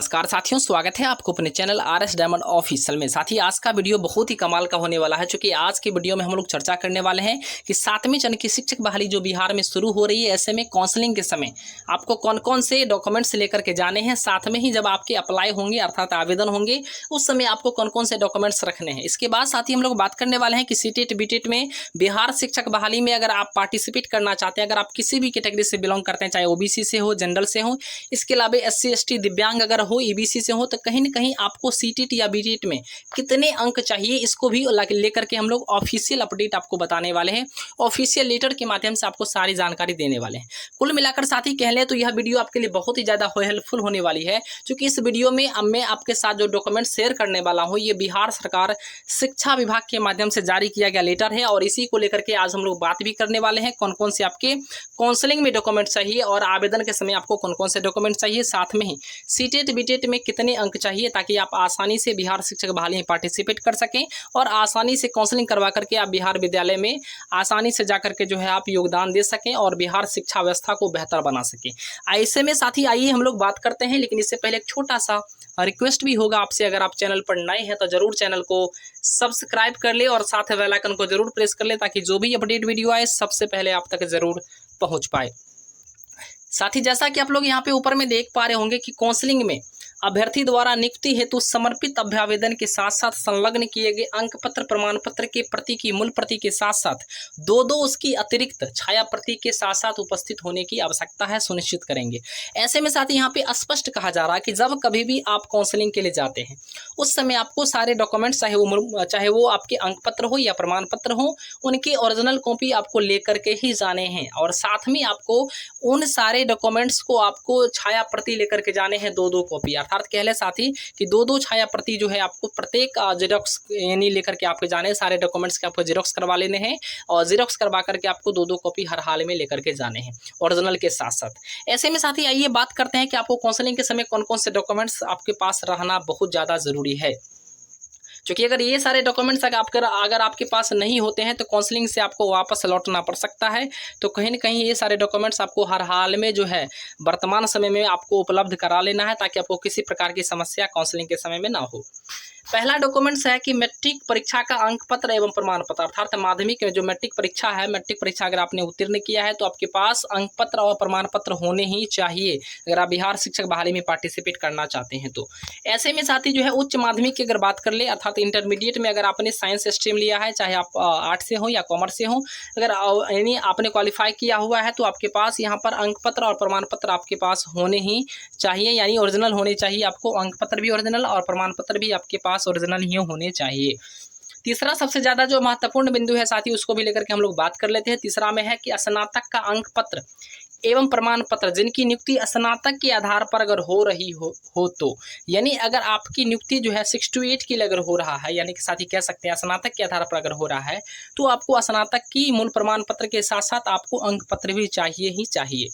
नमस्कार साथियों, स्वागत है आपको अपने चैनल आरएस डायमंड ऑफिशियल में। साथी आज का वीडियो बहुत ही कमाल का होने वाला है, क्योंकि आज के वीडियो में हम लोग चर्चा करने वाले हैं कि 7वें चरण की शिक्षक बहाली जो बिहार में शुरू हो रही है, ऐसे में काउंसलिंग के समय आपको कौन कौन से डॉक्यूमेंट्स लेकर के जाने हैं। साथ में ही जब आपके अप्लाई होंगे अर्थात आवेदन होंगे उस समय आपको कौन कौन से डॉक्यूमेंट्स रखने हैं। इसके बाद साथी हम लोग बात करने वाले हैं कि सीटेट बीटेट में बिहार शिक्षक बहाली में अगर आप पार्टिसिपेट करना चाहते हैं, अगर आप किसी भी कैटेगरी से बिलोंग करते हैं, चाहे ओबीसी से हो, जनरल से हो, इसके अलावा एससी एसटी दिव्यांग अगर हो, ईबीसी से हो, तो कहीं ना कहीं आपको सीटेट या बीटेट में कितने अंक चाहिए इसको भी लेकर के हम लोग ऑफिशियल अपडेट आपको बताने वाले हैं। ऑफिशियल लेटर के माध्यम से आपको सारी जानकारी देने वाले हैं। कुल मिलाकर साथी कह लें तो यह वीडियो आपके लिए बहुत ही ज़्यादा हेल्पफुल होने वाली है, क्योंकि इस वीडियो में अब मैं आपके साथ जो डॉक्यूमेंट शेयर करने वाला हूँ ये बिहार सरकार शिक्षा विभाग के माध्यम से जारी किया गया लेटर है, और इसी को लेकर के आज हम लोग बात भी करने वाले हैं कौन कौन से आपके काउंसलिंग में डॉक्यूमेंट चाहिए और आवेदन के समय आपको कौन कौन से डॉक्यूमेंट चाहिए, साथ में ही सीटेट बीटेट में कितने अंक चाहिए, ताकि आप आसानी से बिहार शिक्षक बहाली में पार्टिसिपेट कर सकें और आसानी से काउंसलिंग करवा करके आप बिहार विद्यालय में आसानी से जाकर के जो है आप योगदान दे सकें और बिहार शिक्षा व्यवस्था को बेहतर बना सकें। ऐसे में साथी आइए हम लोग बात करते हैं, लेकिन इससे पहले एक छोटा सा रिक्वेस्ट भी होगा आपसे, अगर आप चैनल पर नए हैं तो जरूर चैनल को सब्सक्राइब कर ले और साथ बेल आइकन को जरूर प्रेस कर ले, ताकि जो भी अपडेट वीडियो आए सबसे पहले आप तक जरूर पहुंच पाए। साथ ही जैसा कि आप लोग यहाँ पे ऊपर में देख पा रहे होंगे कि काउंसलिंग में अभ्यर्थी द्वारा नियुक्ति हेतु समर्पित अभ्यावेदन के साथ साथ संलग्न किए गए अंक पत्र प्रमाण पत्र के प्रति की मूल प्रति के साथ साथ दो उसकी अतिरिक्त छाया प्रति के साथ साथ उपस्थित होने की आवश्यकता है, सुनिश्चित करेंगे। ऐसे में साथ यहाँ पे स्पष्ट कहा जा रहा है कि जब कभी भी आप काउंसलिंग के लिए जाते हैं उस समय आपको सारे डॉक्यूमेंट्स चाहे वो आपके अंक पत्र हो या प्रमाण पत्र हो, उनकी ओरिजिनल कॉपी आपको लेकर के ही जाने हैं, और साथ में आपको उन सारे डॉक्यूमेंट्स को आपको छाया प्रति लेकर के जाने हैं, दो कॉपी। अर्थात कह ले साथी कि दो छाया प्रति जो है आपको प्रत्येक जेरोक्स यानी लेकर के आपके जाने, सारे डॉक्यूमेंट्स के आपको जेरोक्स करवा लेने हैं, और जेरोक्स करवा करके आपको दो कॉपी हर हाल में लेकर के जाने हैं ओरिजिनल के साथ साथ। ऐसे में साथी आइए बात करते हैं कि आपको काउंसलिंग के समय कौन कौन से डॉक्यूमेंट्स आपके पास रहना बहुत ज़्यादा ज़रूरी है, क्योंकि अगर ये सारे डॉक्यूमेंट्स अगर आपके पास नहीं होते हैं तो काउंसलिंग से आपको वापस लौटना पड़ सकता है। तो कहीं ना कहीं ये सारे डॉक्यूमेंट्स आपको हर हाल में जो है वर्तमान समय में आपको उपलब्ध करा लेना है, ताकि आपको किसी प्रकार की समस्या काउंसलिंग के समय में ना हो। पहला डॉक्यूमेंट्स है कि मैट्रिक परीक्षा का अंक पत्र एवं प्रमाण पत्र, अर्थात माध्यमिक में जो मैट्रिक परीक्षा है, मैट्रिक परीक्षा अगर आपने उत्तीर्ण किया है तो आपके पास अंक पत्र और प्रमाण पत्र होने ही चाहिए अगर आप बिहार शिक्षक बहाली में पार्टिसिपेट करना चाहते हैं तो। ऐसे में साथी जो है उच्च माध्यमिक की अगर बात कर ले, अर्थात इंटरमीडिएट में अगर आपने साइंस स्ट्रीम लिया है, चाहे आप आर्ट्स से हो या कॉमर्स से हो, अगर यानी आपने क्वालिफाई किया हुआ है तो आपके पास यहाँ पर अंक पत्र और प्रमाण पत्र आपके पास होने ही चाहिए, यानी ओरिजिनल होने चाहिए। आपको अंक पत्र भी ओरिजिनल और प्रमाण पत्र भी आपके पास ओरिजिनल ही होने चाहिए। तीसरा सबसे ज्यादा जो महत्वपूर्ण बिंदु है साथी उसको भी लेकर के हम लोग बात कर लेते हैं। तीसरा में है कि स्नातक का अंक पत्र एवं प्रमाण पत्र जिनकी नियुक्ति स्नातक के आधार पर अगर हो रही हो तो, यानी अगर आपकी नियुक्ति जो है 6 to 8 की अगर हो रहा है, यानी कि साथी कह सकते हैं स्नातक के आधार पर अगर हो रहा है तो आपको स्नातक की मूल प्रमाण पत्र के साथ साथ आपको अंक पत्र भी चाहिए ही चाहिए।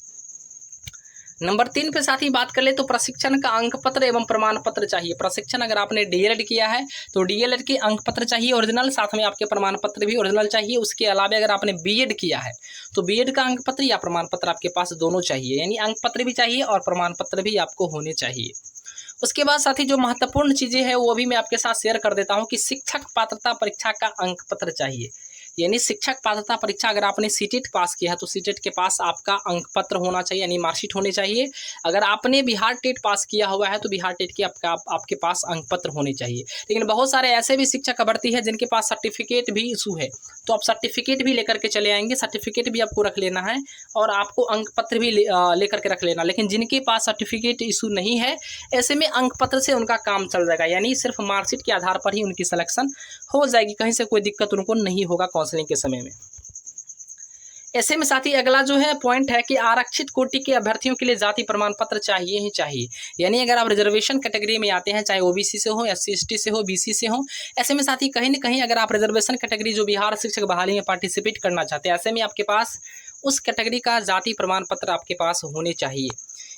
नंबर 3 पे साथ ही बात कर ले तो प्रशिक्षण का अंक पत्र एवं प्रमाण पत्र चाहिए। प्रशिक्षण अगर आपने डीएलएड किया है तो डीएलएड के अंक पत्र चाहिए ओरिजिनल, साथ में आपके प्रमाण पत्र भी ओरिजिनल चाहिए। उसके अलावा अगर आपने बीएड किया है तो बीएड का अंक पत्र या प्रमाण पत्र आपके पास दोनों चाहिए, यानी अंक पत्र भी चाहिए और प्रमाण पत्र भी आपको होने चाहिए। उसके बाद साथी जो महत्वपूर्ण चीज़ें हैं वो भी मैं आपके साथ शेयर कर देता हूँ कि शिक्षक पात्रता परीक्षा का अंक पत्र चाहिए, यानी शिक्षक पात्रता परीक्षा अगर आपने सीटेट पास किया है तो सीटेट के पास आपका अंक पत्र होना चाहिए, यानी मार्कशीट होनी चाहिए। अगर आपने बिहार टेट पास किया हुआ है तो बिहार टेट के आपके पास अंक पत्र होने चाहिए। लेकिन बहुत सारे ऐसे भी शिक्षक भर्ती है जिनके पास सर्टिफिकेट भी इशू है, तो आप सर्टिफिकेट भी लेकर के चले आएंगे, सर्टिफिकेट भी आपको रख लेना है और आपको अंक पत्र भी लेकर के रख लेना। लेकिन जिनके पास सर्टिफिकेट इशू नहीं है ऐसे में अंक पत्र से उनका काम चल जाएगा, यानी सिर्फ मार्कशीट के आधार पर ही उनकी सिलेक्शन हो जाएगी, कहीं से कोई दिक्कत उनको नहीं होगा काउंसलिंग के समय में। ऐसे में साथी अगला जो है पॉइंट है कि आरक्षित कोटि के अभ्यर्थियों के लिए जाति प्रमाण पत्र चाहिए ही चाहिए, यानी अगर आप रिजर्वेशन कैटेगरी में आते हैं, चाहे ओबीसी से हो, एससी एसटी से हो, बीसी से हो, ऐसे में साथी कहीं ना कहीं अगर आप रिजर्वेशन कैटेगरी जो बिहार शिक्षक बहाली में पार्टिसिपेट करना चाहते हैं, ऐसे में आपके पास उस कैटेगरी का जाति प्रमाण पत्र आपके पास होने चाहिए।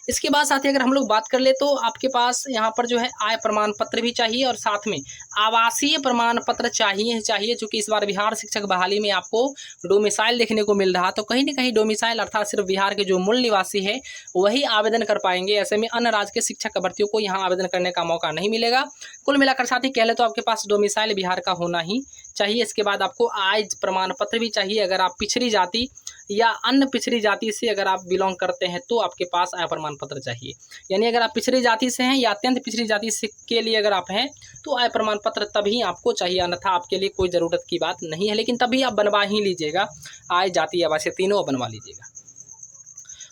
इसके बाद साथ ही अगर हम लोग बात कर ले तो आपके पास यहाँ पर जो है आय प्रमाण पत्र भी चाहिए और साथ में आवासीय प्रमाण पत्र चाहिए चूँकि इस बार बिहार शिक्षक बहाली में आपको डोमिसाइल देखने को मिल रहा, तो कहीं ना कहीं डोमिसाइल अर्थात सिर्फ बिहार के जो मूल निवासी है वही आवेदन कर पाएंगे। ऐसे में अन्य राज्य के शिक्षक भर्तियों को यहाँ आवेदन करने का मौका नहीं मिलेगा। कुल मिलाकर साथ ही कह ले तो आपके पास डोमिसाइल बिहार का होना ही चाहिए। इसके बाद आपको आय प्रमाण पत्र भी चाहिए। अगर आप पिछड़ी जाति या अन्य पिछड़ी जाति से अगर आप बिलोंग करते हैं तो आपके पास आय प्रमाण पत्र चाहिए। यानी अगर आप पिछड़ी जाति से हैं या अत्यंत पिछड़ी जाति से के लिए अगर आप हैं तो आय प्रमाण पत्र तभी आपको चाहिए, अन्यथा आपके लिए कोई ज़रूरत की बात नहीं है। लेकिन तभी आप बनवा ही लीजिएगा, आय जाति आवासीय तीनों बनवा लीजिएगा।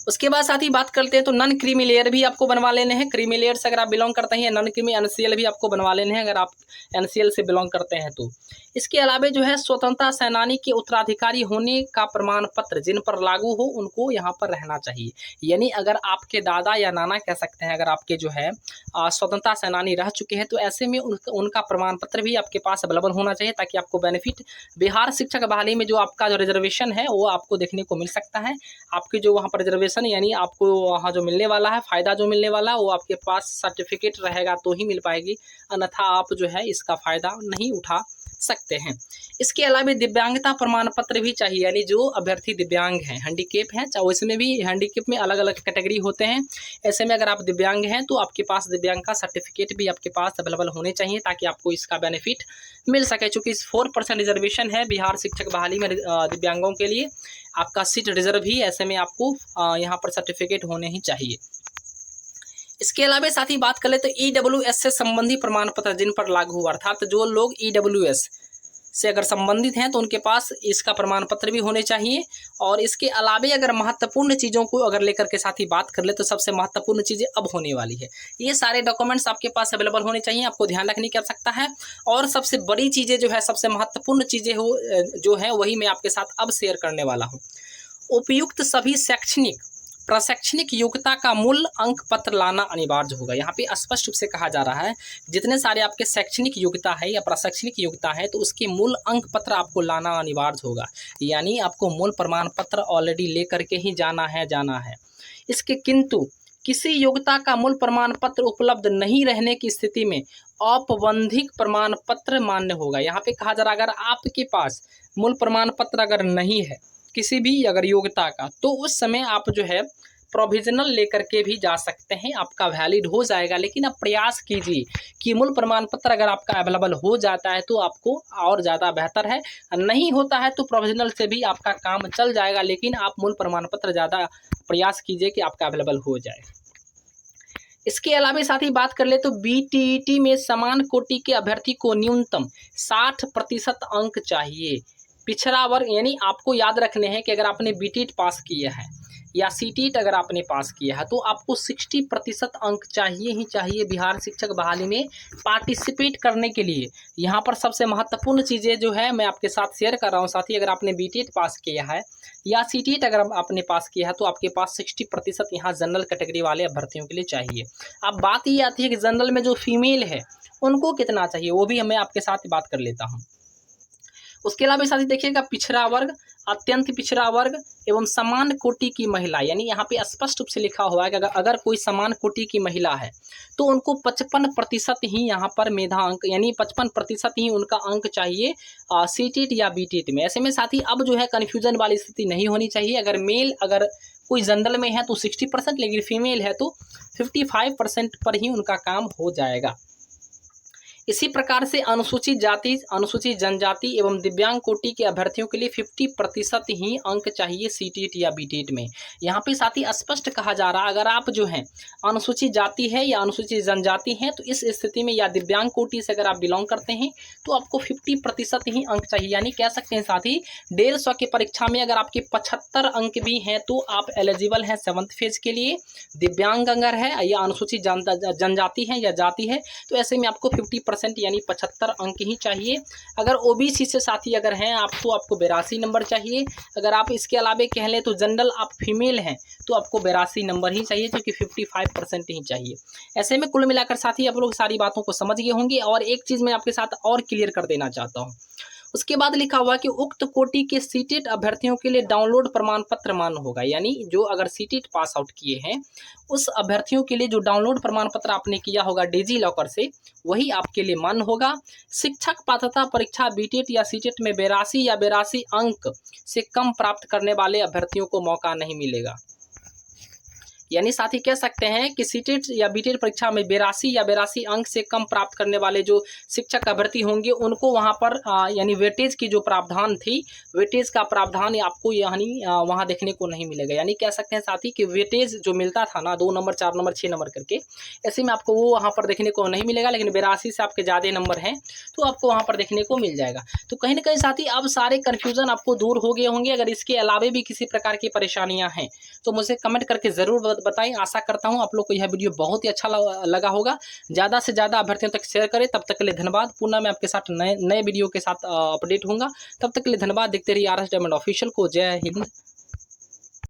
उसके बाद साथ ही बात करते हैं तो नॉन क्रीमी लेयर भी आपको बनवा लेने हैं। क्रीमी लेयर से अगर आप बिलोंग करते हैं, नॉन क्रीमी एनसीएल भी आपको बनवा लेने हैं अगर आप एनसीएल से बिलोंग करते हैं तो। इसके अलावा जो है स्वतंत्रता सेनानी के उत्तराधिकारी होने का प्रमाण पत्र जिन पर लागू हो उनको यहाँ पर रहना चाहिए। यानी अगर आपके दादा या नाना कह सकते हैं अगर आपके जो है स्वतंत्रता सेनानी रह चुके हैं तो ऐसे में उनका प्रमाण पत्र भी आपके पास अवेलेबल होना चाहिए ताकि आपको बेनिफिट बिहार शिक्षक बहाली में जो आपका जो रिजर्वेशन है वो आपको देखने को मिल सकता है। आपकी जो वहाँ पर रिजर्वेशन यानी आपको वहाँ जो मिलने वाला है, फ़ायदा जो मिलने वाला है वो आपके पास सर्टिफिकेट रहेगा तो ही मिल पाएगी, अन्यथा आप जो है इसका फ़ायदा नहीं उठा सकते हैं। इसके अलावा दिव्यांगता प्रमाण पत्र भी चाहिए। यानी जो अभ्यर्थी दिव्यांग हैं, हैंडीकेप हैं, चाहे उसमें भी हैंडीकेप में अलग अलग कैटेगरी होते हैं। ऐसे में अगर आप दिव्यांग हैं तो आपके पास दिव्यांग का सर्टिफिकेट भी आपके पास अवेलेबल होने चाहिए ताकि आपको इसका बेनिफिट मिल सके। चूँकि इस 4% रिजर्वेशन है बिहार शिक्षक बहाली में दिव्यांगों के लिए, आपका सीट रिजर्व ही, ऐसे में आपको यहाँ पर सर्टिफिकेट होने ही चाहिए। इसके अलावा साथ ही बात कर ले तो EWS से संबंधी प्रमाण पत्र जिन पर लागू हुआ, अर्थात जो लोग EWS से अगर संबंधित हैं तो उनके पास इसका प्रमाण पत्र भी होने चाहिए। और इसके अलावा अगर महत्वपूर्ण चीज़ों को अगर लेकर के साथ ही बात कर ले तो सबसे महत्वपूर्ण चीज़ें अब होने वाली है, ये सारे डॉक्यूमेंट्स आपके पास अवेलेबल होने चाहिए, आपको ध्यान रखने की आवश्यकता है। और सबसे बड़ी चीज़ें जो है, सबसे महत्वपूर्ण चीज़ें जो है वही मैं आपके साथ अब शेयर करने वाला हूँ। उपयुक्त सभी प्रशैक्षणिक योग्यता का मूल अंक पत्र लाना अनिवार्य होगा। यहाँ पे स्पष्ट रूप से कहा जा रहा है जितने सारे आपके शैक्षणिक योग्यता है या प्रशैक्षणिक योग्यता है तो उसके मूल अंक पत्र आपको लाना अनिवार्य होगा। यानी आपको मूल प्रमाण पत्र ऑलरेडी लेकर के ही जाना है। इसके किंतु किसी योग्यता का मूल प्रमाण पत्र उपलब्ध नहीं रहने की स्थिति में औपबंधिक प्रमाण पत्र मान्य होगा। यहाँ पे कहा जा रहा है अगर आपके पास मूल प्रमाण पत्र अगर नहीं है किसी भी अगर योग्यता का तो उस समय आप जो है प्रोविजनल लेकर के भी जा सकते हैं, आपका वैलिड हो जाएगा। लेकिन आप प्रयास कीजिए कि मूल प्रमाण पत्र अगर आपका अवेलेबल हो जाता है तो आपको और ज़्यादा बेहतर है, नहीं होता है तो प्रोविजनल से भी आपका काम चल जाएगा। लेकिन आप मूल प्रमाण पत्र ज़्यादा प्रयास कीजिए कि आपका अवेलेबल हो जाए। इसके अलावा साथ ही बात कर ले तो BTET में समान कोटि के अभ्यर्थी को न्यूनतम 60% अंक चाहिए। पिछड़ा वर्ग यानी आपको याद रखने हैं कि अगर आपने BTET पास किया है या CTET अगर आपने पास किया है तो आपको 60% अंक चाहिए ही चाहिए बिहार शिक्षक बहाली में पार्टिसिपेट करने के लिए। यहाँ पर सबसे महत्वपूर्ण चीज़ें जो है मैं आपके साथ शेयर कर रहा हूँ। साथ ही अगर आपने BTET पास किया है या CTET अगर आपने पास किया है तो आपके पास 60% यहाँ जनरल कैटेगरी वाले अभ्यर्थियों के लिए चाहिए। अब बात ये आती है कि जनरल में जो फीमेल है उनको कितना चाहिए, वो भी मैं आपके साथ बात कर लेता हूँ। उसके अलावा साथ ही देखिएगा पिछड़ा वर्ग, अत्यंत पिछड़ा वर्ग एवं समान कोटि की महिला, यानी यहाँ पे स्पष्ट रूप से लिखा हुआ है कि अगर कोई समान कोटि की महिला है तो उनको 55% ही यहाँ पर मेधा अंक यानी 55% ही उनका अंक चाहिए CTET या BTET में। ऐसे में साथ ही अब जो है कन्फ्यूजन वाली स्थिति नहीं होनी चाहिए। अगर मेल अगर कोई जनरल में है तो 60%, लेकिन फीमेल है तो 55% पर ही उनका काम हो जाएगा। इसी प्रकार से अनुसूचित जाति, अनुसूचित जनजाति एवं दिव्यांग कोटि के अभ्यर्थियों के लिए 50% ही अंक चाहिए CTET या BTET में। यहाँ पे साथ ही स्पष्ट कहा जा रहा है अगर आप जो है अनुसूचित जाति है या अनुसूचित जनजाति है तो इस स्थिति में या दिव्यांग कोटि से अगर आप बिलोंग करते हैं तो आपको 50% ही अंक चाहिए। यानी कह सकते हैं साथ ही 150 की परीक्षा में अगर आपके 75 अंक भी हैं तो आप एलिजिबल हैं 7th फेज के लिए। दिव्यांग अगर है या अनुसूचित जनजाति है या जाति है तो ऐसे में आपको 50% यानी 75 अंक ही चाहिए। अगर OBC से साथी अगर हैं आप तो आपको 82 नंबर चाहिए। अगर आप इसके अलावा कह लें तो जनरल आप फीमेल हैं तो आपको 82 नंबर ही चाहिए, क्योंकि 55% ही चाहिए। ऐसे में कुल मिलाकर साथी आप लोग सारी बातों को समझ गए होंगे। और एक चीज़ मैं आपके साथ और क्लियर कर देना चाहता हूँ। उसके बाद लिखा हुआ कि उक्त कोटि के सीटेट अभ्यर्थियों के लिए डाउनलोड प्रमाण पत्र मान्य होगा, यानी जो अगर सीटेट पास आउट किए हैं उस अभ्यर्थियों के लिए जो डाउनलोड प्रमाण पत्र आपने किया होगा डिजी लॉकर से, वही आपके लिए मान्य होगा। शिक्षक पात्रता परीक्षा बीटेट या सीटेट में 82 अंक से कम प्राप्त करने वाले अभ्यर्थियों को मौका नहीं मिलेगा। यानी साथ ही कह सकते हैं कि सीटेट या बीटेट परीक्षा में 82 अंक से कम प्राप्त करने वाले जो शिक्षक अभ्यर्थी होंगे उनको वहां पर यानी वेटेज की जो प्रावधान थी, वेटेज का प्रावधान आपको यानी वहां देखने को नहीं मिलेगा। यानी कह सकते हैं साथ ही कि वेटेज जो मिलता था ना 2 नंबर 4 नंबर 6 नंबर करके, ऐसे में आपको वो वहाँ पर देखने को नहीं मिलेगा। लेकिन 82 से आपके ज़्यादा नंबर हैं तो आपको वहाँ पर देखने को मिल जाएगा। तो कहीं ना कहीं साथ ही अब सारे कन्फ्यूज़न आपको दूर हो गए होंगे। अगर इसके अलावा भी किसी प्रकार की परेशानियाँ हैं तो मुझे कमेंट करके ज़रूर बताएं। आशा करता हूं आप लोग को यह वीडियो बहुत ही अच्छा लगा होगा। ज़्यादा से ज़्यादा अभ्यर्थियों तक शेयर करें। तब तक के लिए धन्यवाद। पुनः मैं आपके साथ नए वीडियो के साथ अपडेट होऊंगा। तब तक के लिए धन्यवाद। देखते रहिए RS डायमंड ऑफिशियल को। जय हिंद।